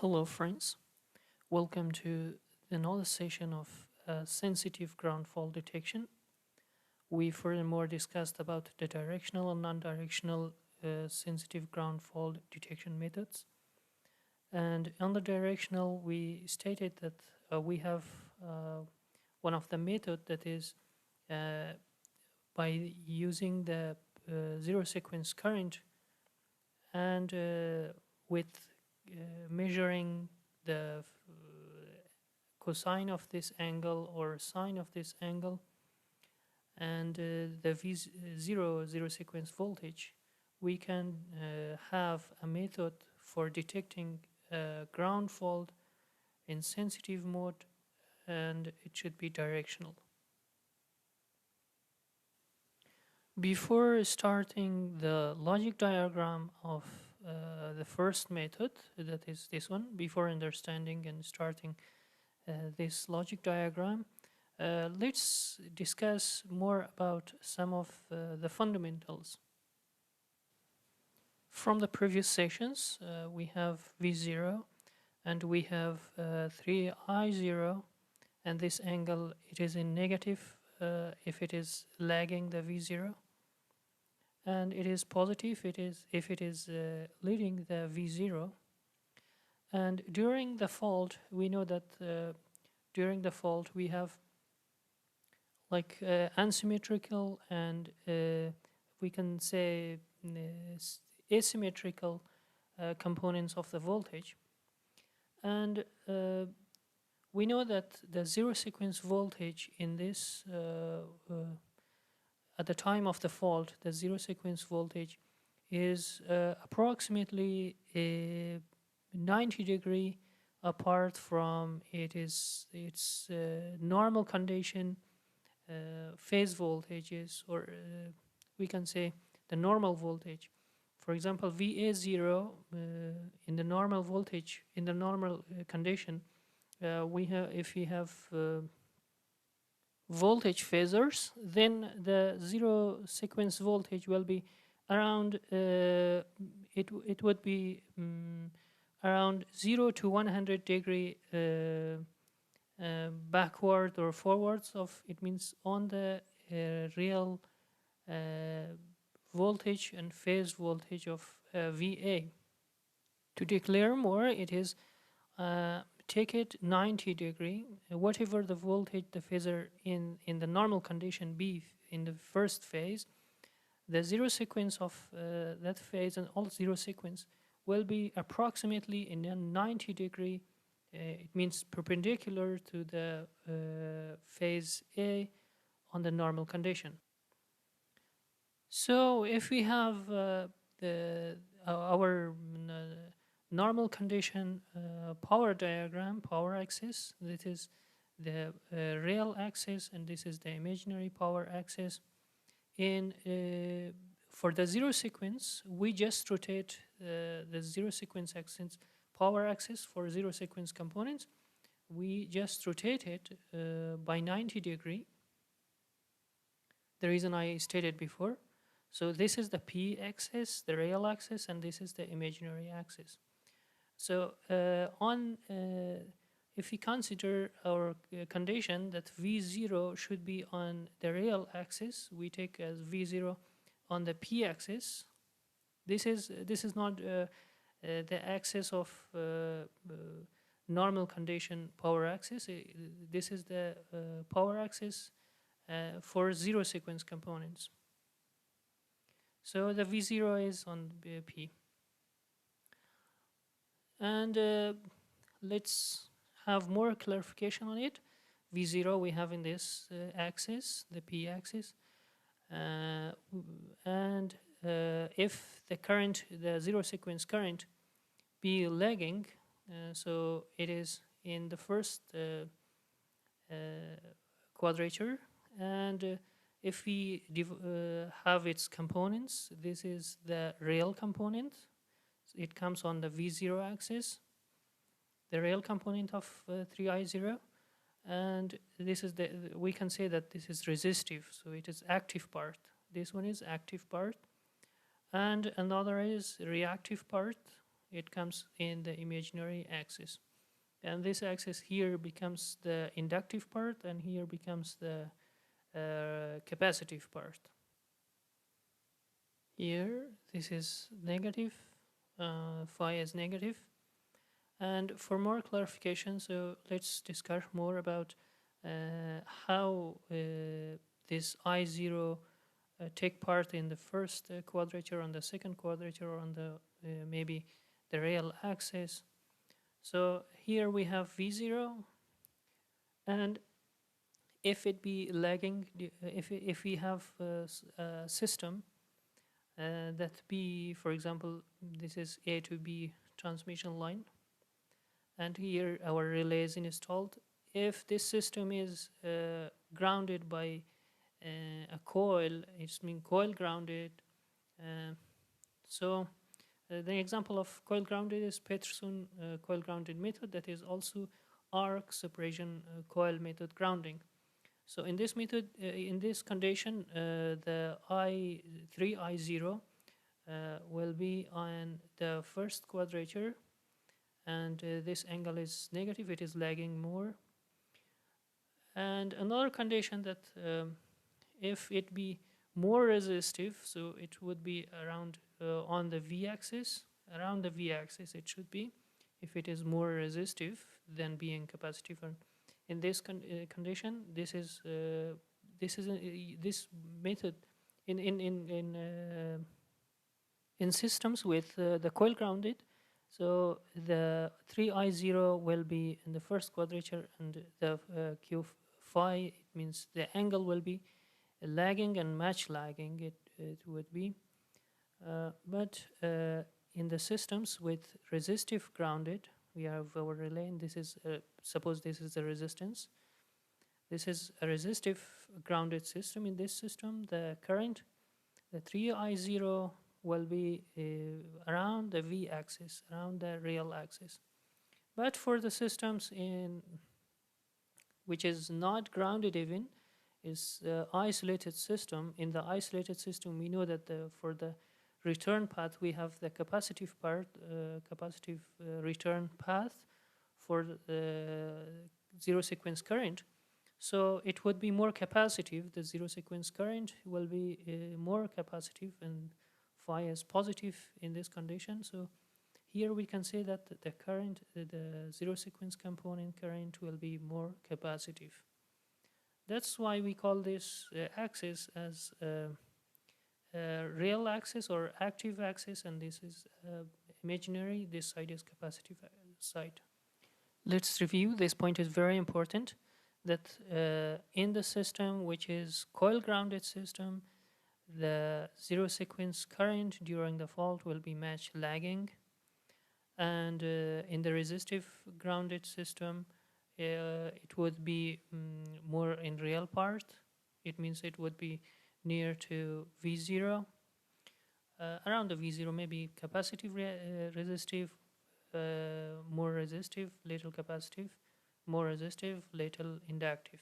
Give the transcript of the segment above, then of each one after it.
Hello, friends. Welcome to another session of sensitive ground fault detection. We furthermore discussed about the directional and non-directional sensitive ground fault detection methods. And on the directional, we stated that we have one of the method that is uh, by using the zero sequence current and with measuring the cosine of this angle or sine of this angle and the zero sequence voltage, we can have a method for detecting ground fault in sensitive mode, and it should be directional. Before starting the logic diagram of the first method, that is this one, before understanding and starting this logic diagram, let's discuss more about some of the fundamentals. From the previous sessions, we have V0 and we have 3I0, and this angle, it is in negative if it is lagging the V0, and it is positive if it is leading the V0. And during the fault, we know that during the fault we have like asymmetrical and we can say asymmetrical components of the voltage. And we know that the zero sequence voltage in this at the time of the fault, the zero sequence voltage is approximately 90° apart from its normal condition phase voltages, or we can say the normal voltage. For example, VA0 in the normal voltage, in the normal condition, we have, if we have voltage phasors, then the zero sequence voltage will be around it would be around 0 to 100° backward or forwards of, it means on the real voltage and phase voltage of VA. To declare more, it is take it 90°, whatever the voltage the phasor in the normal condition be in the first phase, the zero sequence of that phase and all zero sequence will be approximately in a 90°, it means perpendicular to the phase A on the normal condition. So if we have our normal condition power diagram, power axis, that is the real axis, and this is the imaginary power axis. In for the zero sequence, we just rotate the zero sequence axis, power axis for zero sequence components. We just rotate it by 90°. The reason I stated before. So this is the P axis, the real axis, and this is the imaginary axis. So if we consider our condition that V0 should be on the real axis, we take as V0 on the P axis. This is not the axis of normal condition power axis. This is the power axis for zero sequence components. So the V0 is on P. And let's have more clarification on it. V0 we have in this axis, the P axis. And if the current, the zero sequence current be lagging, so it is in the first quadrature, and if we have its components, this is the real component. It comes on the V0 axis, the real component of 3I0, and this is we can say that this is resistive, so it is active part. This one is active part, and another is reactive part, it comes in the imaginary axis. And this axis here becomes the inductive part, and here becomes the capacitive part. Here, this is negative, phi is negative. And for more clarification, so let's discuss more about how this I0 take part in the first quadrature, on the second quadrature, on the maybe the real axis. So here we have V0, and if it be lagging, if we have a system that be, for example, this is A to B transmission line, and here our relay is installed. If this system is grounded by a coil, it's mean coil grounded. So the example of coil grounded is Peterson coil grounded method, that is also arc separation coil method grounding. So in this method, in this condition, the I3 I0 will be on the first quadrature, and this angle is negative, it is lagging more. And another condition that if it be more resistive, so it would be around on the v-axis, around the v-axis it should be, if it is more resistive than being capacitive. And in this condition, this method in systems with the coil grounded. So the 3I0 will be in the first quadrature, and the Q phi, it means the angle will be lagging and match lagging, it would be. But in the systems with resistive grounded, we have our relay, and this is, suppose this is the resistance. This is a resistive grounded system. In this system, the current, the 3I0 will be around the v-axis, around the real axis. But for the systems in which is not grounded even, is isolated system. In the isolated system, we know that for the return path, we have the capacitive part, capacitive return path for the zero sequence current. So it would be more capacitive. The zero sequence current will be more capacitive, and phi is positive in this condition. So here we can say that the current, the zero sequence component current will be more capacitive. That's why we call this axis as real axis or active axis, and this is imaginary. This side is capacitive side. Let's review. This point is very important, that in the system which is coil grounded system, the zero sequence current during the fault will be match lagging, and in the resistive grounded system, it would be more in real part. It means it would be near to V0, around the V0, maybe capacitive resistive, more resistive, little capacitive, more resistive, little inductive.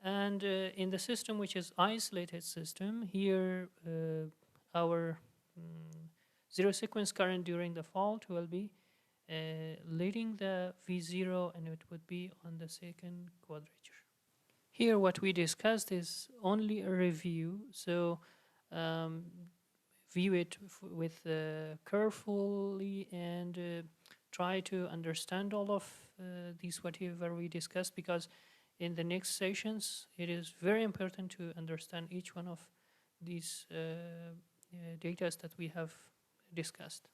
And in the system which is isolated system, here our zero sequence current during the fault will be leading the V0, and it would be on the second quadrature. Here what we discussed is only a review, so view it with carefully, and try to understand all of these whatever we discussed, because in the next sessions it is very important to understand each one of these data that we have discussed.